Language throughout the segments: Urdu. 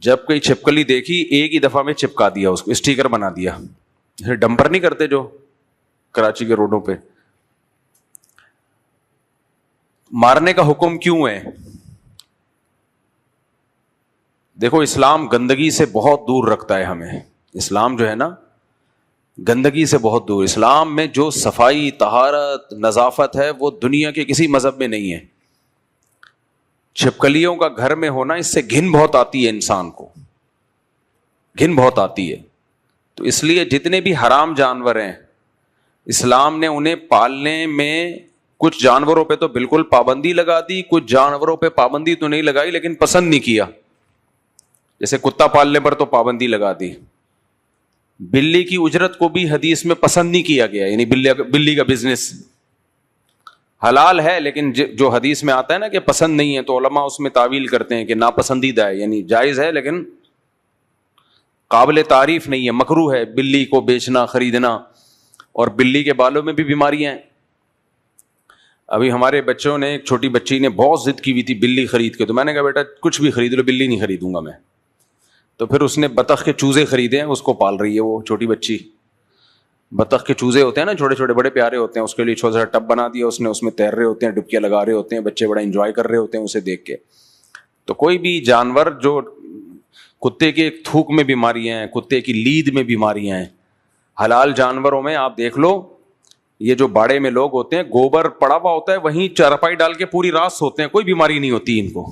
جب کوئی چھپکلی دیکھی ایک ہی دفعہ میں چپکا دیا, اس کو اسٹیکر بنا دیا. ڈمپر نہیں کرتے جو کراچی کے روڈوں پہ. مارنے کا حکم کیوں ہے؟ دیکھو اسلام گندگی سے بہت دور رکھتا ہے ہمیں. اسلام جو ہے نا گندگی سے بہت دور. اسلام میں جو صفائی, طہارت, نظافت ہے وہ دنیا کے کسی مذہب میں نہیں ہے. چھپکلیوں کا گھر میں ہونا, اس سے گھن بہت آتی ہے انسان کو, گھن بہت آتی ہے. تو اس لیے جتنے بھی حرام جانور ہیں اسلام نے انہیں پالنے میں, کچھ جانوروں پہ تو بالکل پابندی لگا دی, کچھ جانوروں پہ پابندی تو نہیں لگائی لیکن پسند نہیں کیا. جیسے کتا پالنے پر تو پابندی لگا دی. بلی کی اجرت کو بھی حدیث میں پسند نہیں کیا گیا, یعنی بلی کا بزنس حلال ہے لیکن جو حدیث میں آتا ہے نا کہ پسند نہیں ہے, تو علماء اس میں تعویل کرتے ہیں کہ ناپسندیدہ ہے, یعنی جائز ہے لیکن قابل تعریف نہیں ہے, مکروہ ہے بلی کو بیچنا خریدنا. اور بلی کے بالوں میں بھی بیماریاں ہیں. ابھی ہمارے بچوں نے, ایک چھوٹی بچی نے بہت ضد کی ہوئی تھی بلی خرید کے, تو میں نے کہا بیٹا کچھ بھی خرید لو, بلی نہیں خریدوں گا میں. تو پھر اس نے بطخ کے چوزے خریدے ہیں, اس کو پال رہی ہے وہ چھوٹی بچی. بطخ کے چوزے ہوتے ہیں نا چھوٹے چھوٹے, بڑے پیارے ہوتے ہیں, اس کے لیے چھوٹا سا ٹب بنا دیا اس نے, اس میں تیر رہے ہوتے ہیں, ڈبکیاں لگا رہے ہوتے ہیں, بچے بڑا انجوائے کر رہے ہوتے ہیں اسے دیکھ کے. تو کوئی بھی جانور جو, کتے کے تھوک میں بیماریاں ہیں, کتے کی لید میں بیماریاں ہیں. حلال جانوروں میں آپ دیکھ لو, یہ جو باڑے میں لوگ ہوتے ہیں گوبر پڑا ہوا ہوتا ہے, وہیں چارپائی ڈال کے پوری رات سوتے ہیں, کوئی بیماری نہیں ہوتی ان کو.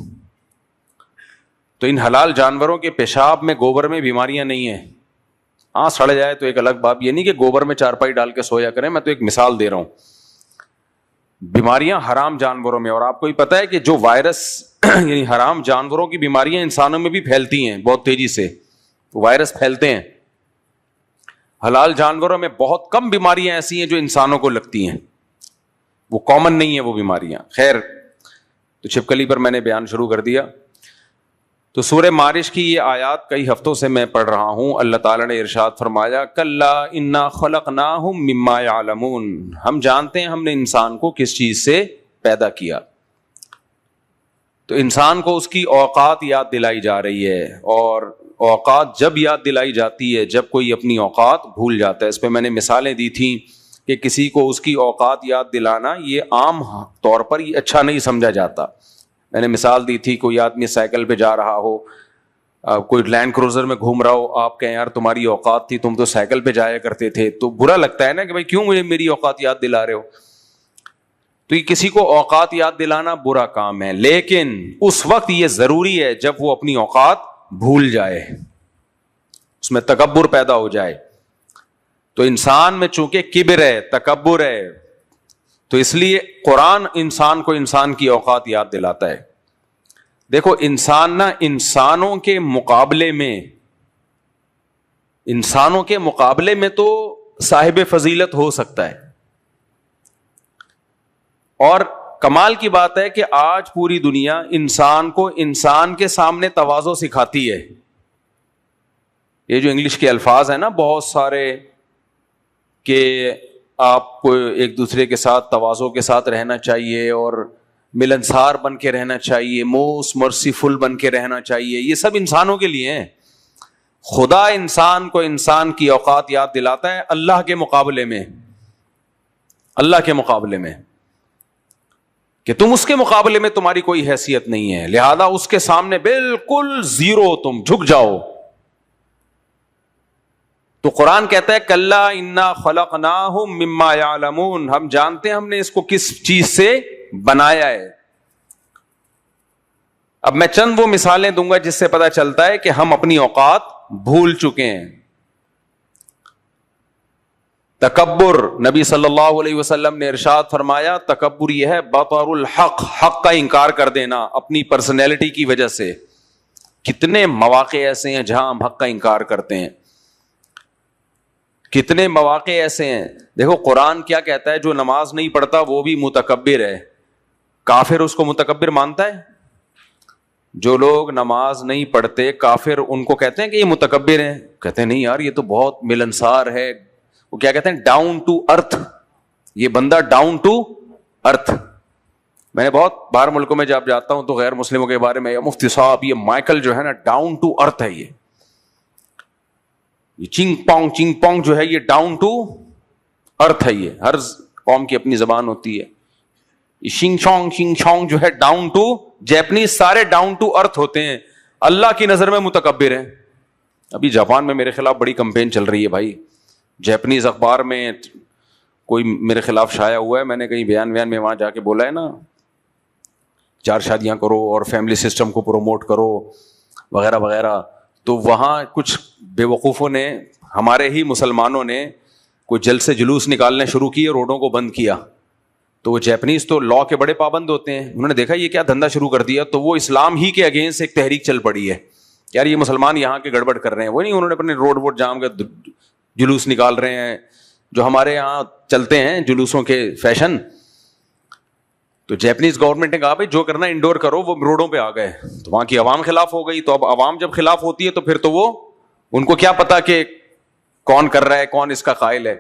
تو ان حلال جانوروں کے پیشاب میں, گوبر میں بیماریاں نہیں ہیں. ہاں سڑ جائے تو ایک الگ بات, یہ نہیں کہ گوبر میں چارپائی ڈال کے سویا کریں, میں تو ایک مثال دے رہا ہوں. بیماریاں حرام جانوروں میں, اور آپ کو ہی پتا ہے کہ جو وائرس یعنی حرام جانوروں کی بیماریاں انسانوں میں بھی پھیلتی ہیں بہت تیزی سے, وائرس پھیلتے ہیں. حلال جانوروں میں بہت کم بیماریاں ایسی ہیں جو انسانوں کو لگتی ہیں, وہ کامن نہیں ہے وہ بیماریاں. خیر, تو چھپکلی پر میں نے بیان شروع کر دیا. تو سورہ معارج کی یہ آیات کئی ہفتوں سے میں پڑھ رہا ہوں. اللہ تعالیٰ نے ارشاد فرمایا کلا انا خلقناہم مما یعلمون, ہم جانتے ہیں ہم نے انسان کو کس چیز سے پیدا کیا. تو انسان کو اس کی اوقات یاد دلائی جا رہی ہے, اور اوقات جب یاد دلائی جاتی ہے جب کوئی اپنی اوقات بھول جاتا ہے. اس پہ میں نے مثالیں دی تھیں کہ کسی کو اس کی اوقات یاد دلانا یہ عام طور پر یہ اچھا نہیں سمجھا جاتا. میں نے مثال دی تھی, کوئی آدمی سائیکل پہ جا رہا ہو, کوئی لینڈ کروزر میں گھوم رہا ہو, آپ کہیں یار تمہاری اوقات تھی, تم تو سائیکل پہ جایا کرتے تھے, تو برا لگتا ہے نا کہ بھائی کیوں مجھے میری اوقات یاد دلا رہے ہو. تو یہ کسی کو اوقات یاد دلانا برا کام ہے, لیکن اس وقت یہ ضروری ہے جب وہ اپنی اوقات بھول جائے, اس میں تکبر پیدا ہو جائے. تو انسان میں چونکہ کبر ہے, تکبر ہے, تو اس لیے قرآن انسان کو انسان کی اوقات یاد دلاتا ہے. دیکھو انسان نا انسانوں کے مقابلے میں تو صاحب فضیلت ہو سکتا ہے. اور کمال کی بات ہے کہ آج پوری دنیا انسان کو انسان کے سامنے تواضع سکھاتی ہے. یہ جو انگلش کے الفاظ ہیں نا بہت سارے, کہ آپ کو ایک دوسرے کے ساتھ تواضع کے ساتھ رہنا چاہیے, اور ملنسار بن کے رہنا چاہیے, موسٹ مرسیفل بن کے رہنا چاہیے, یہ سب انسانوں کے لیے ہیں. خدا انسان کو انسان کی اوقات یاد دلاتا ہے اللہ کے مقابلے میں, اللہ کے مقابلے میں, کہ تم اس کے مقابلے میں تمہاری کوئی حیثیت نہیں ہے, لہذا اس کے سامنے بالکل زیرو, تم جھک جاؤ. تو قرآن کہتا ہے کلا انا خلقناہم مما یعلمون, ہم جانتے ہیں ہم نے اس کو کس چیز سے بنایا ہے. اب میں چند وہ مثالیں دوں گا جس سے پتہ چلتا ہے کہ ہم اپنی اوقات بھول چکے ہیں. تکبر, نبی صلی اللہ علیہ وسلم نے ارشاد فرمایا تکبر یہ ہے بطر الحق, حق کا انکار کر دینا اپنی پرسنالٹی کی وجہ سے. کتنے مواقع ایسے ہیں جہاں ہم حق کا انکار کرتے ہیں, کتنے مواقع ایسے ہیں. دیکھو قرآن کیا کہتا ہے, جو نماز نہیں پڑھتا وہ بھی متکبر ہے. کافر اس کو متکبر مانتا ہے؟ جو لوگ نماز نہیں پڑھتے کافر ان کو کہتے ہیں کہ یہ متکبر ہیں, کہتے ہیں نہیں یار یہ تو بہت ملنسار ہے. وہ کیا کہتے ہیں, ڈاؤن ٹو ارتھ, یہ بندہ ڈاؤن ٹو ارتھ. میں نے بہت باہر ملکوں میں جب جاتا ہوں تو غیر مسلموں کے بارے میں مفتی صاحب یہ مائیکل جو ہے نا ڈاؤن ٹو ارتھ ہے, یہ چنگ پونگ جو ہے یہ ڈاؤن ٹو ارتھ ہے. یہ ہر قوم کی اپنی زبان ہوتی ہے. شنگ چونگ جو ہے ڈاؤن ٹو, جیپنیز سارے ڈاؤن ٹو ارتھ ہوتے ہیں, اللہ کی نظر میں متکبر ہیں. ابھی جاپان میں میرے خلاف بڑی کمپین چل رہی ہے بھائی, جیپنیز اخبار میں کوئی میرے خلاف شائع ہوا ہے, میں نے کہیں بیان میں وہاں جا کے بولا ہے نا 4 شادیاں کرو اور فیملی سسٹم کو پروموٹ کرو وغیرہ وغیرہ. تو وہاں کچھ بے وقوفوں نے, ہمارے ہی مسلمانوں نے کوئی جلسے جلوس نکالنے شروع کیے, روڈوں کو بند کیا. تو وہ جیپنیز تو لا کے بڑے پابند ہوتے ہیں, انہوں نے دیکھا یہ کیا دھندا شروع کر دیا, تو وہ اسلام ہی کے اگینسٹ ایک تحریک چل پڑی ہے, یار یہ مسلمان یہاں کے گڑبڑ کر رہے ہیں. وہ نہیں, انہوں نے اپنے روڈ ووڈ جام کے جلوس نکال رہے ہیں جو ہمارے یہاں چلتے ہیں جلوسوں کے فیشن. تو جیپنیز گورنمنٹ نے کہا بھائی جو کرنا انڈور کرو, وہ روڈوں پہ آ گئے. تو وہاں کی عوام خلاف ہو گئی. تو اب عوام جب خلاف ہوتی ہے تو پھر تو وہ ان کو کیا پتا کہ کون کر رہا ہے, کون اس کا قائل ہے.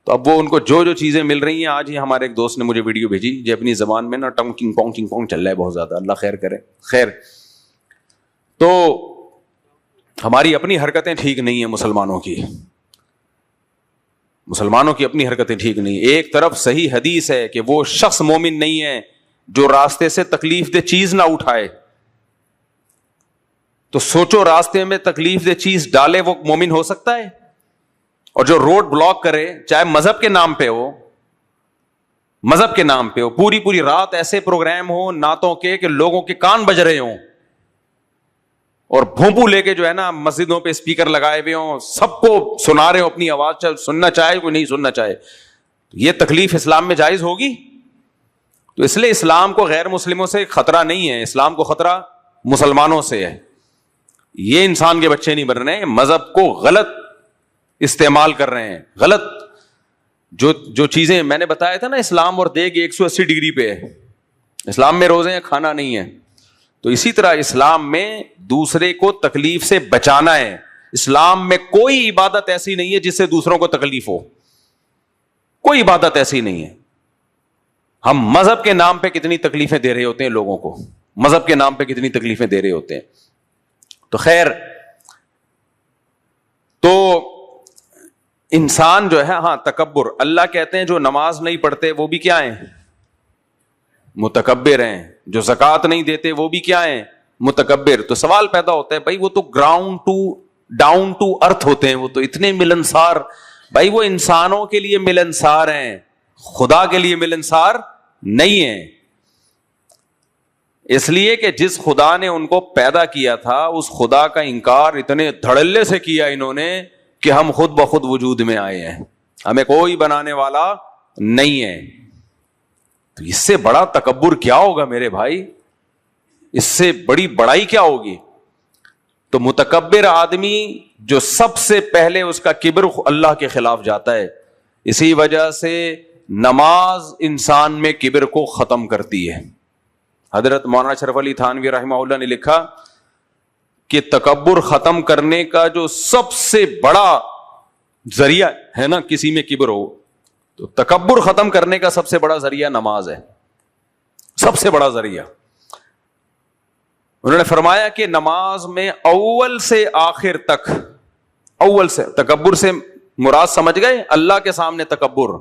تو اب وہ ان کو جو چیزیں مل رہی ہیں, آج ہی ہمارے ایک دوست نے مجھے ویڈیو بھیجی, جیپنیز زبان میں نا ٹنگ پونگ چل رہا ہے بہت زیادہ, اللہ خیر کرے. خیر, تو ہماری اپنی حرکتیں ٹھیک نہیں ہیں, مسلمانوں کی اپنی حرکتیں ٹھیک نہیں. ایک طرف صحیح حدیث ہے کہ وہ شخص مومن نہیں ہے جو راستے سے تکلیف دہ چیز نہ اٹھائے. تو سوچو, راستے میں تکلیف دہ چیز ڈالے وہ مومن ہو سکتا ہے؟ اور جو روڈ بلاک کرے, چاہے مذہب کے نام پہ ہو, پوری رات ایسے پروگرام ہو نعتوں کے کہ لوگوں کے کان بج رہے ہوں, اور بھونپو لے کے جو ہے نا مسجدوں پہ اسپیکر لگائے ہوئے ہوں, سب کو سنا رہے ہوں اپنی آواز, سننا چاہے کوئی نہیں سننا چاہے. یہ تکلیف اسلام میں جائز ہوگی؟ تو اس لیے اسلام کو غیر مسلموں سے خطرہ نہیں ہے, اسلام کو خطرہ مسلمانوں سے ہے. یہ انسان کے بچے نہیں بن رہے ہیں, مذہب کو غلط استعمال کر رہے ہیں, غلط جو چیزیں میں نے بتایا تھا نا, اسلام اور دیگ 180 ڈگری پہ ہے. اسلام میں روزے ہیں, کھانا نہیں ہے. تو اسی طرح اسلام میں دوسرے کو تکلیف سے بچانا ہے. اسلام میں کوئی عبادت ایسی نہیں ہے جس سے دوسروں کو تکلیف ہو, کوئی عبادت ایسی نہیں ہے. ہم مذہب کے نام پہ کتنی تکلیفیں دے رہے ہوتے ہیں لوگوں کو, مذہب کے نام پہ کتنی تکلیفیں دے رہے ہوتے ہیں. تو خیر, تو انسان جو ہے, ہاں تکبر, اللہ کہتے ہیں جو نماز نہیں پڑھتے وہ بھی کیا ہیں, متکبر ہیں. جو زکوٰۃ نہیں دیتے وہ بھی کیا ہیں, متکبر. تو سوال پیدا ہوتا ہے, بھائی وہ تو ڈاؤن ٹو ارتھ ہوتے ہیں, وہ تو اتنے ملنسار. بھائی وہ انسانوں کے لیے ملنسار ہیں, خدا کے لیے ملنسار نہیں ہیں. اس لیے کہ جس خدا نے ان کو پیدا کیا تھا, اس خدا کا انکار اتنے دھڑلے سے کیا انہوں نے کہ ہم خود بخود وجود میں آئے ہیں, ہمیں کوئی بنانے والا نہیں ہے. تو اس سے بڑا تکبر کیا ہوگا میرے بھائی, اس سے بڑی بڑائی کیا ہوگی. تو متکبر آدمی جو سب سے پہلے اس کا کبر اللہ کے خلاف جاتا ہے. اسی وجہ سے نماز انسان میں کبر کو ختم کرتی ہے. حضرت مولانا اشرف علی تھانوی رحمہ اللہ نے لکھا کہ تکبر ختم کرنے کا جو سب سے بڑا ذریعہ ہے نا, کسی میں کبر ہو تو تکبر ختم کرنے کا سب سے بڑا ذریعہ نماز ہے, سب سے بڑا ذریعہ. انہوں نے فرمایا کہ نماز میں اول سے آخر تک, اول سے, تکبر سے مراد سمجھ گئے, اللہ کے سامنے تکبر,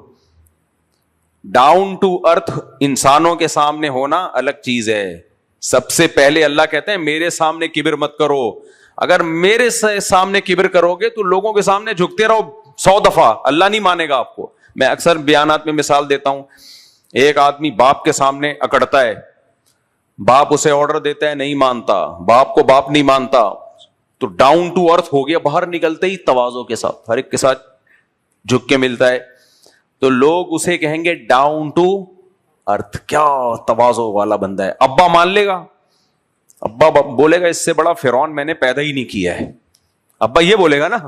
ڈاؤن ٹو ارتھ انسانوں کے سامنے ہونا الگ چیز ہے. سب سے پہلے اللہ کہتے ہیں میرے سامنے کبر مت کرو. اگر میرے سامنے کبر کرو گے تو لوگوں کے سامنے جھکتے رہو 100 دفعہ, اللہ نہیں مانے گا آپ کو. میں اکثر بیانات میں مثال دیتا ہوں, ایک آدمی باپ کے سامنے اکڑتا ہے, باپ اسے آرڈر دیتا ہے نہیں مانتا, باپ کو باپ نہیں مانتا, تو ڈاؤن ٹو ارتھ ہو گیا, باہر نکلتے ہی تواضع کے ساتھ ہر ایک کے ساتھ جھک کے ملتا ہے. تو لوگ اسے کہیں گے ڈاؤن ٹو ارتھ, کیا تواضع والا بندہ ہے. ابا مان لے گا, ابا بولے گا اس سے بڑا فرعون میں نے پیدا ہی نہیں کیا ہے, ابا یہ بولے گا نا.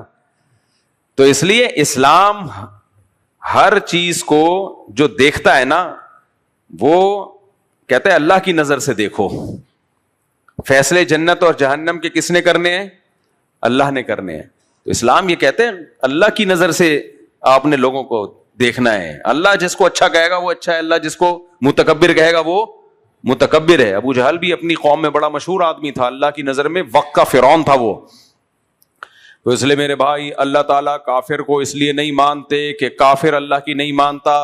تو اس لیے اسلام ہر چیز کو جو دیکھتا ہے نا, وہ کہتا ہے اللہ کی نظر سے دیکھو. فیصلے جنت اور جہنم کے کس نے کرنے ہیں, اللہ نے کرنے ہیں. تو اسلام یہ کہتے ہیں اللہ کی نظر سے آپ نے لوگوں کو دیکھنا ہے. اللہ جس کو اچھا کہے گا وہ اچھا ہے, اللہ جس کو متکبر کہے گا وہ متکبر ہے. ابو جہل بھی اپنی قوم میں بڑا مشہور آدمی تھا, اللہ کی نظر میں وقت کا فرعون تھا وہ. تو اس لیے میرے بھائی اللہ تعالیٰ کافر کو اس لیے نہیں مانتے کہ کافر اللہ کی نہیں مانتا,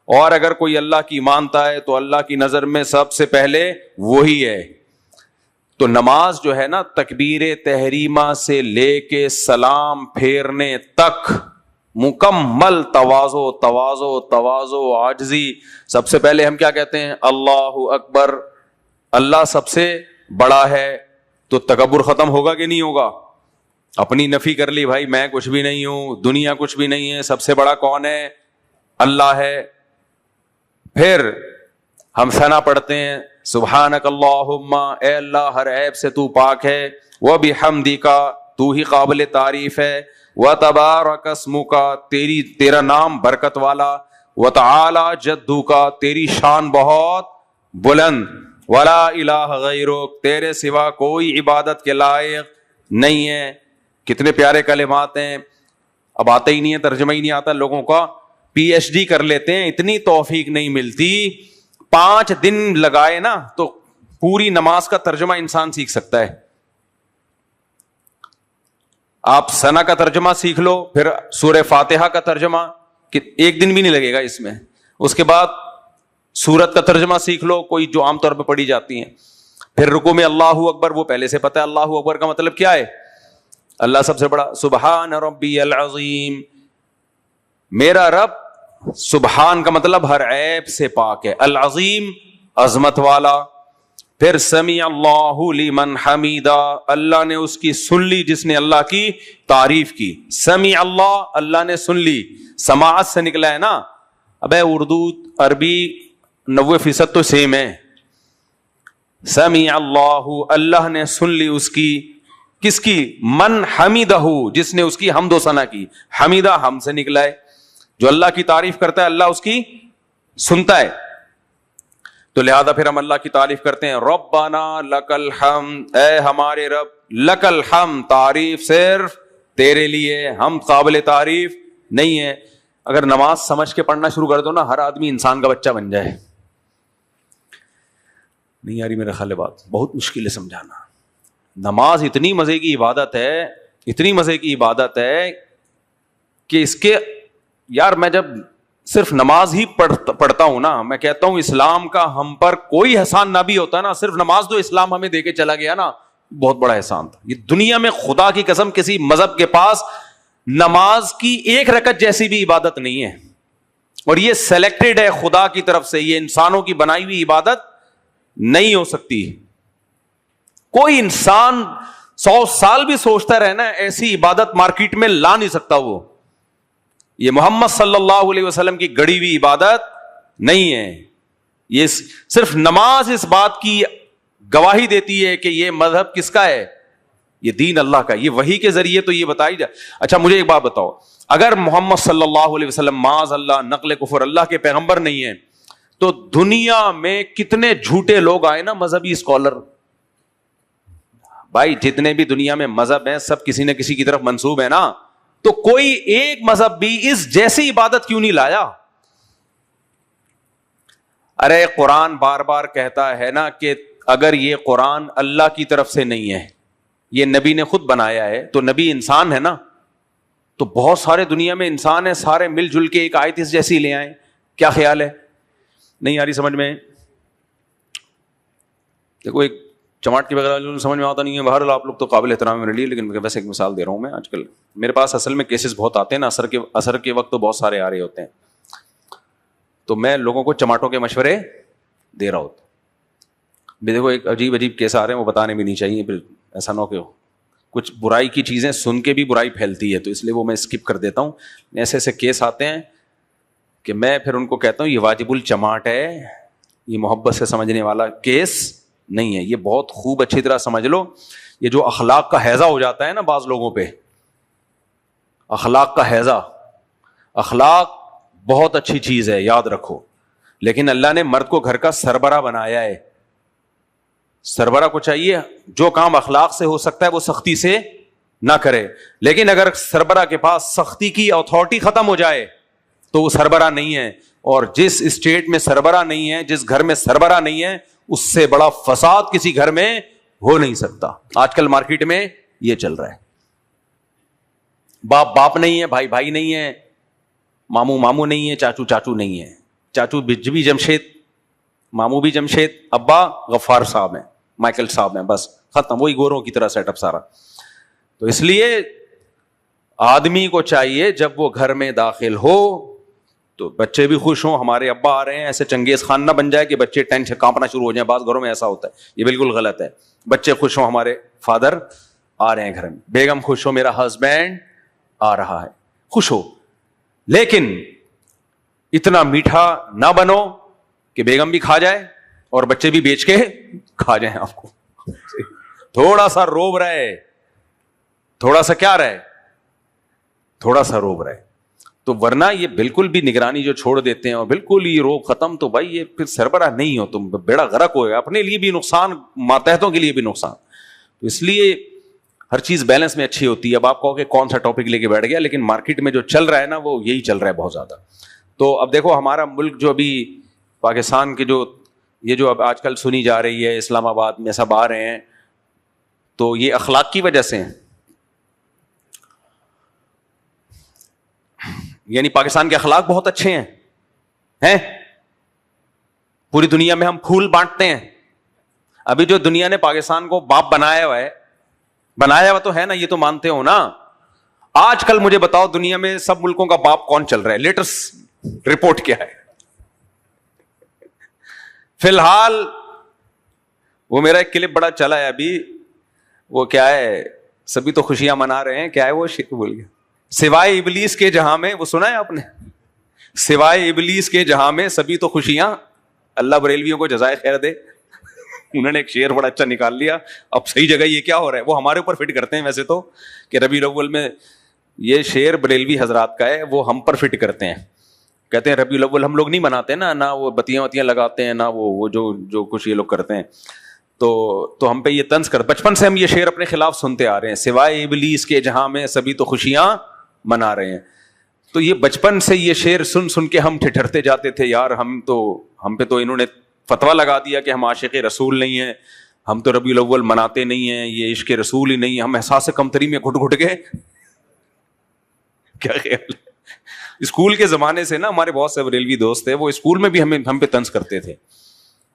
اور اگر کوئی اللہ کی مانتا ہے تو اللہ کی نظر میں سب سے پہلے وہی ہے. تو نماز جو ہے نا, تکبیر تحریمہ سے لے کے سلام پھیرنے تک مکمل تواضع عاجزی. سب سے پہلے ہم کیا کہتے ہیں؟ اللہ اکبر. اللہ سب سے بڑا ہے, تو تکبر ختم ہوگا کہ نہیں ہوگا؟ اپنی نفی کر لی, بھائی میں کچھ بھی نہیں ہوں, دنیا کچھ بھی نہیں ہے, سب سے بڑا کون ہے؟ اللہ ہے. پھر ہم ثنا پڑھتے ہیں, سبحانک اللہم, اے اللہ ہر عیب سے تو پاک ہے, وبحمدک, تو ہی قابل تعریف ہے, وتبارک اسمک, تیرا نام برکت والا, وتعالی جدک, تیری شان بہت بلند, ولا الہ غیرک, تیرے سوا کوئی عبادت کے لائق نہیں ہے. کتنے پیارے کلمات ہیں. اب آتا ہی نہیں ہے, ترجمہ ہی نہیں آتا لوگوں کا, پی ایچ ڈی کر لیتے ہیں, اتنی توفیق نہیں ملتی. 5 دن لگائے نا تو پوری نماز کا ترجمہ انسان سیکھ سکتا ہے. آپ ثنا کا ترجمہ سیکھ لو, پھر سورہ فاتحہ کا ترجمہ, کہ 1 دن بھی نہیں لگے گا اس میں. اس کے بعد سورت کا ترجمہ سیکھ لو, کوئی جو عام طور پہ پڑھی جاتی ہیں. پھر رکوع میں اللہ اکبر, وہ پہلے سے پتہ ہے اللہ اکبر کا مطلب کیا ہے, اللہ سب سے بڑا. سبحان ربی العظیم, میرا رب, سبحان کا مطلب ہر عیب سے پاک ہے, العظیم عظمت والا. پھر سمیع اللہ لمن حمیدہ, اللہ نے اس کی سن لی جس نے اللہ کی تعریف کی. سمیع اللہ, اللہ نے سن لی, سماعت سے نکلا ہے نا. اب اردو عربی 90% تو سیم ہے. سمیع اللہ, اللہ نے سن لی اس کی, کس کی؟ من حمیدہ, جس نے اس کی حمد و ثنا کی. حمیدہ ہم سے نکلا ہے, جو اللہ کی تعریف کرتا ہے اللہ اس کی سنتا ہے. تو لہذا پھر ہم اللہ کی تعریف کرتے ہیں, ربنا لک الحمد, اے ہمارے رب, لک الحمد, تعریف صرف تیرے لیے, ہم قابل تعریف نہیں ہے. اگر نماز سمجھ کے پڑھنا شروع کر دو نا, ہر آدمی انسان کا بچہ بن جائے. نہیں یاری میرا خیال ہے بات بہت مشکل ہے سمجھانا. نماز اتنی مزے کی عبادت ہے, اتنی مزے کی عبادت ہے کہ اس کے, یار میں جب صرف نماز ہی پڑھتا ہوں نا, میں کہتا ہوں اسلام کا ہم پر کوئی احسان نہ بھی ہوتا نا, صرف نماز جو اسلام ہمیں دے کے چلا گیا نا, بہت بڑا احسان تھا. یہ دنیا میں خدا کی قسم کسی مذہب کے پاس نماز کی 1 رکعت جیسی بھی عبادت نہیں ہے, اور یہ سلیکٹڈ ہے خدا کی طرف سے, یہ انسانوں کی بنائی ہوئی عبادت نہیں ہو سکتی. کوئی انسان 100 سال بھی سوچتا رہنا, ایسی عبادت مارکیٹ میں لا نہیں سکتا وہ. یہ محمد صلی اللہ علیہ وسلم کی گڑی ہوئی عبادت نہیں ہے. یہ صرف نماز اس بات کی گواہی دیتی ہے کہ یہ مذہب کس کا ہے, یہ دین اللہ کا. یہ وحی کے ذریعے تو یہ بتائی جائے. اچھا مجھے ایک بات بتاؤ, اگر محمد صلی اللہ علیہ وسلم معاذ اللہ نقل کفر اللہ کے پیغمبر نہیں ہیں, تو دنیا میں کتنے جھوٹے لوگ آئے نا مذہبی اسکالر. بھائی جتنے بھی دنیا میں مذہب ہیں سب کسی نہ کسی کی طرف منسوب ہے نا, تو کوئی ایک مذہب بھی اس جیسی عبادت کیوں نہیں لایا؟ ارے قرآن بار بار کہتا ہے نا کہ اگر یہ قرآن اللہ کی طرف سے نہیں ہے, یہ نبی نے خود بنایا ہے, تو نبی انسان ہے نا, تو بہت سارے دنیا میں انسان ہیں, سارے مل جل کے ایک آیت اس جیسی لے آئیں. کیا خیال ہے؟ نہیں آ رہی سمجھ میں؟ دیکھو ایک چماٹ کے بغیر سمجھ میں آتا نہیں ہے. بہرحال آپ لوگ تو قابل احترام میں لیے, لیکن ویسے ایک مثال دے رہا ہوں میں. آج کل میرے پاس اصل میں کیسز بہت آتے ہیں نا, اثر کے وقت تو بہت سارے آ رہے ہوتے ہیں, تو میں لوگوں کو چماٹوں کے مشورے دے رہا ہوتا. دیکھو ایک عجیب کیس آ رہے ہیں, وہ بتانے بھی نہیں چاہیے, پھر ایسا نہ ہو کہ کچھ برائی کی چیزیں سن کے بھی برائی پھیلتی ہے, تو اس لیے وہ میں اسکپ کر دیتا ہوں. ایسے ایسے کیس آتے ہیں کہ میں پھر ان کو کہتا ہوں یہ واجب الچماٹ ہے, یہ محبت سے سمجھنے والا کیس نہیں ہے. یہ بہت خوب اچھی طرح سمجھ لو, یہ جو اخلاق کا ہیضہ ہو جاتا ہے نا بعض لوگوں پہ, اخلاق کا ہیضہ, اخلاق بہت اچھی چیز ہے یاد رکھو, لیکن اللہ نے مرد کو گھر کا سربراہ بنایا ہے. سربراہ کو چاہیے جو کام اخلاق سے ہو سکتا ہے وہ سختی سے نہ کرے, لیکن اگر سربراہ کے پاس سختی کی اتھارٹی ختم ہو جائے تو وہ سربراہ نہیں ہے. اور جس اسٹیٹ میں سربراہ نہیں ہے, جس گھر میں سربراہ نہیں ہے, اس سے بڑا فساد کسی گھر میں ہو نہیں سکتا. آج کل مارکیٹ میں یہ چل رہا ہے. باپ باپ نہیں ہے, بھائی بھائی نہیں ہے, ماموں ماموں نہیں ہے, چاچو چاچو نہیں ہے. چاچو بھی جمشید, ماموں بھی جمشید, ابا غفار صاحب ہیں, مائیکل صاحب ہیں, بس ختم. وہی گوروں کی طرح سیٹ اپ سارا. تو اس لیے آدمی کو چاہیے جب وہ گھر میں داخل ہو تو بچے بھی خوش ہوں, ہمارے ابا آ رہے ہیں. ایسے چنگیز خان نہ بن جائے کہ بچے ٹینشن کانپنا شروع ہو جائیں. بعض گھروں میں ایسا ہوتا ہے, یہ بالکل غلط ہے. بچے خوش ہوں ہمارے فادر آ رہے ہیں گھر میں, بیگم خوش ہو میرا ہسبینڈ آ رہا ہے, خوش ہو. لیکن اتنا میٹھا نہ بنو کہ بیگم بھی کھا جائے اور بچے بھی بیچ کے کھا جائیں آپ کو. تھوڑا سا روب رہے, تھوڑا سا کیا رہے, تھوڑا سا روب رہے. تو ورنہ یہ بالکل بھی نگرانی جو چھوڑ دیتے ہیں اور بالکل یہ روب ختم, تو بھائی یہ پھر سربراہ نہیں ہو, تم بیڑا غرق ہوئے, اپنے لیے بھی نقصان, ماتحتوں کے لیے بھی نقصان. تو اس لیے ہر چیز بیلنس میں اچھی ہوتی ہے. اب آپ کہو کہ کون سا ٹاپک لے کے بیٹھ گیا, لیکن مارکیٹ میں جو چل رہا ہے نا وہ یہی چل رہا ہے بہت زیادہ. تو اب دیکھو ہمارا ملک جو ابھی پاکستان کے جو اب آج کل سنی جا رہی ہے, اسلام آباد میں سب آ رہے ہیں, تو یہ اخلاق کی وجہ سے ہیں. یعنی پاکستان کے اخلاق بہت اچھے ہیں. پوری دنیا میں ہم پھول بانٹتے ہیں. ابھی جو دنیا نے پاکستان کو باپ بنایا ہوا تو ہے نا, یہ تو مانتے ہو نا. آج کل مجھے بتاؤ دنیا میں سب ملکوں کا باپ کون چل رہا ہے, لیٹسٹ رپورٹ کیا ہے؟ فی الحال وہ میرا ایک کلپ بڑا چلا ہے ابھی, وہ کیا ہے, سبھی تو خوشیاں منا رہے ہیں, کیا ہے وہ بول گیا, سوائے ابلیس کے جہاں میں, وہ سنا ہے آپ نے, سوائے ابلیس کے جہاں میں سبھی تو خوشیاں. اللہ بریلویوں کو جزائے خیر دے, انہوں نے ایک شعر بڑا اچھا نکال لیا. اب صحیح جگہ یہ کیا ہو رہا ہے, وہ ہمارے اوپر فٹ کرتے ہیں ویسے تو, کہ ربیع الاول میں یہ شعر بریلوی حضرات کا ہے, وہ ہم پر فٹ کرتے ہیں. کہتے ہیں ربیع الاول ہم لوگ نہیں مناتے نا, نہ وہ بتیاں لگاتے ہیں, نہ وہ جو کچھ یہ لوگ کرتے ہیں. تو ہم پہ یہ طنز کر, بچپن سے ہم یہ شعر اپنے خلاف سنتے آ رہے ہیں, سوائے ابلیس کے جہاں میں سبھی تو خوشیاں منا رہے ہیں. تو یہ بچپن سے یہ شعر سن کے ہم ٹھٹھرتے جاتے تھے, یار ہم پہ تو انہوں نے فتویٰ لگا دیا کہ ہم عاشق رسول نہیں ہیں, ہم تو ربیع الاول مناتے نہیں ہیں, یہ عشق رسول ہی نہیں ہے. ہم احساس کمتری میں گھٹ گئے. کیا خیال ہے؟ اسکول کے زمانے سے نا ہمارے بہت سے بریلوی دوست تھے, وہ اسکول میں بھی ہم پہ طنز کرتے تھے,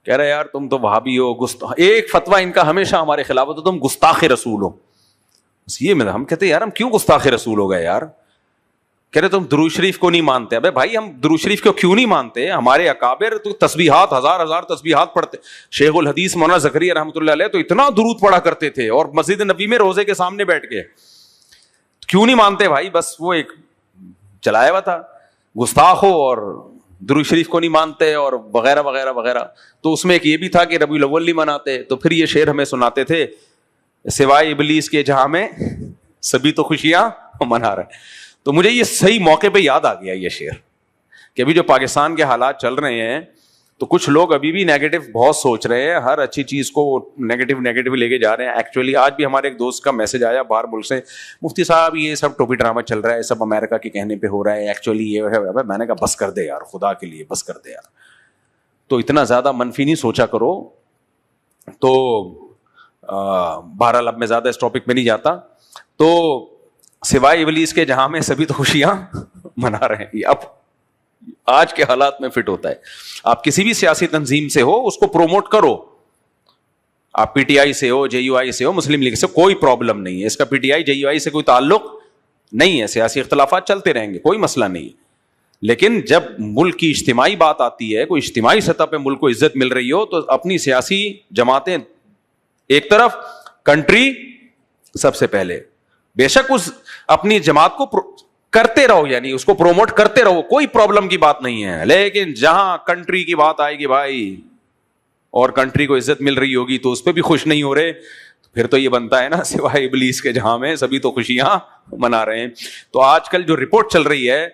کہہ رہے یار تم تو وہابی ہو, ایک فتویٰ ان کا ہمیشہ ہمارے خلاف ہوتا, تم گستاخ رسول ہو. یہ ہم کہتے یار ہم کیوں گستاخ رسول ہو گئے یار؟ کہہ رہے تم درود شریف کو نہیں مانتے. ابے بھائی ہم درود شریف کو کیوں نہیں مانتے؟ ہمارے اکابر تو تسبیحات ہزار تسبیحات پڑھتے. شیخ الحدیث مولانا زکریا رحمۃ اللہ علیہ تو اتنا درود پڑھا کرتے تھے, اور مسجد نبی میں روزے کے سامنے بیٹھ کے. کیوں نہیں مانتے بھائی؟ بس وہ ایک چلایا ہوا تھا, گستاخ ہو اور درود شریف کو نہیں مانتے اور وغیرہ وغیرہ وغیرہ. تو اس میں ایک یہ بھی تھا کہ ربیع الاول نہیں مناتے. تو پھر یہ شعر ہمیں سناتے تھے, سوائے ابلیس کے جہاں میں سبھی تو خوشیاں منا رہے ہیں. تو مجھے یہ صحیح موقع پہ یاد آ گیا یہ شعر, کہ ابھی جو پاکستان کے حالات چل رہے ہیں تو کچھ لوگ ابھی بھی نیگیٹو بہت سوچ رہے ہیں, ہر اچھی چیز کو نیگیٹو لے کے جا رہے ہیں. ایکچولی آج بھی ہمارے ایک دوست کا میسج آیا باہر ملک سے, مفتی صاحب یہ سب ٹوپی ڈرامہ چل رہا ہے, سب امریکہ کے کہنے پہ ہو رہا ہے, ایکچولی یہ ہے. میں نے کہا بس کر دے یار, خدا کے لیے بس کر دے یار. تو اتنا زیادہ منفی نہیں سوچا کرو. تو بہرحال اب میں زیادہ اس ٹاپک پہ نہیں جاتا. تو سوائے ابلیس کے جہاں میں سبھی تو خوشیاں منا رہے ہیں, اب آج کے حالات میں فٹ ہوتا ہے. آپ کسی بھی سیاسی تنظیم سے ہو, اس کو پروموٹ کرو. آپ پی ٹی آئی سے ہو, جے یو آئی سے ہو, مسلم لیگ سے, کوئی پرابلم نہیں ہے. اس کا P T I J you آئی سے کوئی تعلق نہیں ہے. سیاسی اختلافات چلتے رہیں گے, کوئی مسئلہ نہیں ہے. لیکن جب ملک کی اجتماعی بات آتی ہے, کوئی اجتماعی سطح پہ ملک کو عزت مل رہی ہو, تو اپنی سیاسی جماعتیں ایک طرف, کنٹری سب سے پہلے. بے شک اس اپنی جماعت کو کرتے رہو, یعنی اس کو پروموٹ کرتے رہو, کوئی پرابلم کی بات نہیں ہے. لیکن جہاں کنٹری کی بات آئے گی بھائی, اور کنٹری کو عزت مل رہی ہوگی, تو اس پہ بھی خوش نہیں ہو رہے, پھر تو یہ بنتا ہے نا سوائے ابلیس کے جہاں میں سبھی تو خوشیاں منا رہے ہیں. تو آج کل جو رپورٹ چل رہی ہے,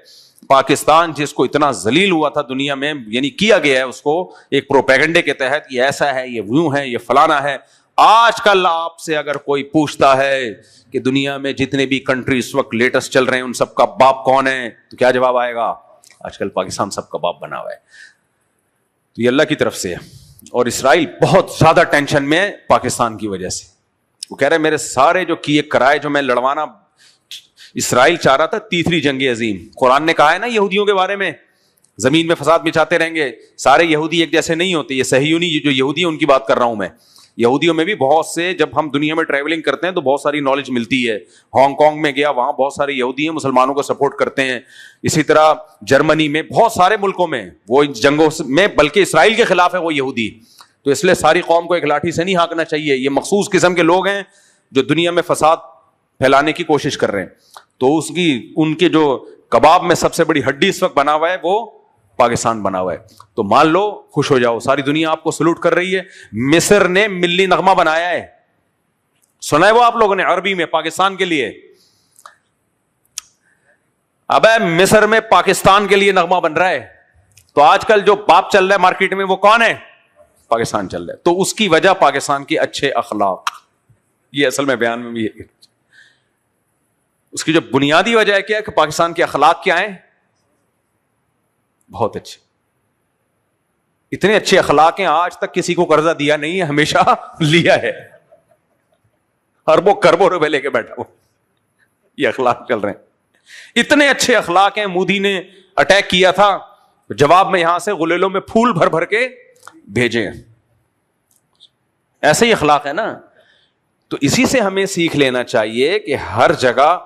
پاکستان جس کو اتنا ذلیل ہوا تھا دنیا میں, یعنی کیا گیا ہے اس کو ایک پروپیگنڈے کے تحت, یہ ایسا ہے, یہ یوں ہے, یہ فلانا ہے. آج کل آپ سے اگر کوئی پوچھتا ہے کہ دنیا میں جتنے بھی کنٹری اس وقت لیٹسٹ چل رہے ہیں ان سب کا باپ کون ہے, تو کیا جواب آئے گا؟ آج کل پاکستان سب کا باپ بنا ہوا ہے. تو یہ اللہ کی طرف سے ہے. اور اسرائیل بہت زیادہ ٹینشن میں ہے پاکستان کی وجہ سے. وہ کہہ رہے میرے سارے جو کیے کرائے جو میں لڑوانا, اسرائیل چاہ رہا تھا تیسری جنگ عظیم. قرآن نے کہا ہے نا یہودیوں کے بارے میں, زمین میں فساد مچاتے رہیں گے. سارے یہودی ایک جیسے نہیں ہوتے, یہ صہیونی جو یہودی ہیں ان کی بات کر رہا ہوں میں. یہودیوں میں بھی بہت سے, جب ہم دنیا میں ٹریولنگ کرتے ہیں تو بہت ساری نالج ملتی ہے. ہانگ کانگ میں گیا, وہاں بہت سارے یہودی ہیں, مسلمانوں کو سپورٹ کرتے ہیں. اسی طرح جرمنی میں, بہت سارے ملکوں میں وہ جنگوں میں, بلکہ اسرائیل کے خلاف ہے وہ یہودی. تو اس لیے ساری قوم کو ایک لاٹھی سے نہیں ہانکنا چاہیے. یہ مخصوص قسم کے لوگ ہیں جو دنیا میں فساد پھیلانے کی کوشش کر رہے ہیں. تو ان کے جو کباب میں سب سے بڑی ہڈی اس وقت بنا ہوا ہے وہ پاکستان بنا ہوا ہے. تو مان لو, خوش ہو جاؤ, ساری دنیا آپ کو سلوٹ کر رہی ہے. مصر نے ملی نغمہ بنایا ہے, سنا ہے وہ آپ لوگوں نے عربی میں پاکستان کے لیے. اب مصر میں پاکستان کے لیے نغمہ بن رہا ہے. تو آج کل جو باپ چل رہا ہے مارکیٹ میں وہ کون ہے؟ پاکستان چل رہا ہے. تو اس کی وجہ پاکستان کے اچھے اخلاق. یہ اصل میں بیان میں بھی ہے, اس کی جو بنیادی وجہ ہے کیا ہے کہ پاکستان کے اخلاق کیا ہیں؟ بہت اچھے, اتنے اچھے اخلاق ہیں, آج تک کسی کو قرضہ دیا نہیں ہے, ہمیشہ لیا ہے, اربوں کربوں روپے لے کے بیٹھا ہو. یہ اخلاق چل رہے ہیں, اتنے اچھے اخلاق ہیں. مودی نے اٹیک کیا تھا, جواب میں یہاں سے غلیلوں میں پھول بھر بھر کے بھیجے. ایسے ہی اخلاق ہے نا. تو اسی سے ہمیں سیکھ لینا چاہیے کہ ہر جگہ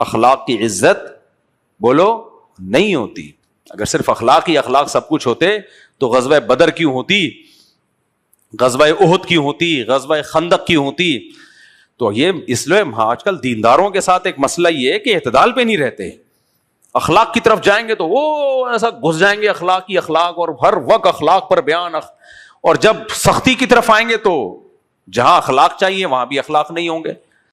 اخلاق کی عزت بولو نہیں ہوتی. اگر صرف اخلاق ہی اخلاق سب کچھ ہوتے تو غزوہ بدر کیوں ہوتی, غزوہ احد کیوں ہوتی, غزوہ خندق کیوں ہوتی. تو یہ اس لیے آج کل دینداروں کے ساتھ ایک مسئلہ یہ ہے کہ اعتدال پہ نہیں رہتے. اخلاق کی طرف جائیں گے تو وہ ایسا گھس جائیں گے اخلاق ہی اخلاق, اور ہر وقت اخلاق پر بیان. اور جب سختی کی طرف آئیں گے تو جہاں اخلاق چاہیے وہاں بھی اخلاق نہیں ہوں گے.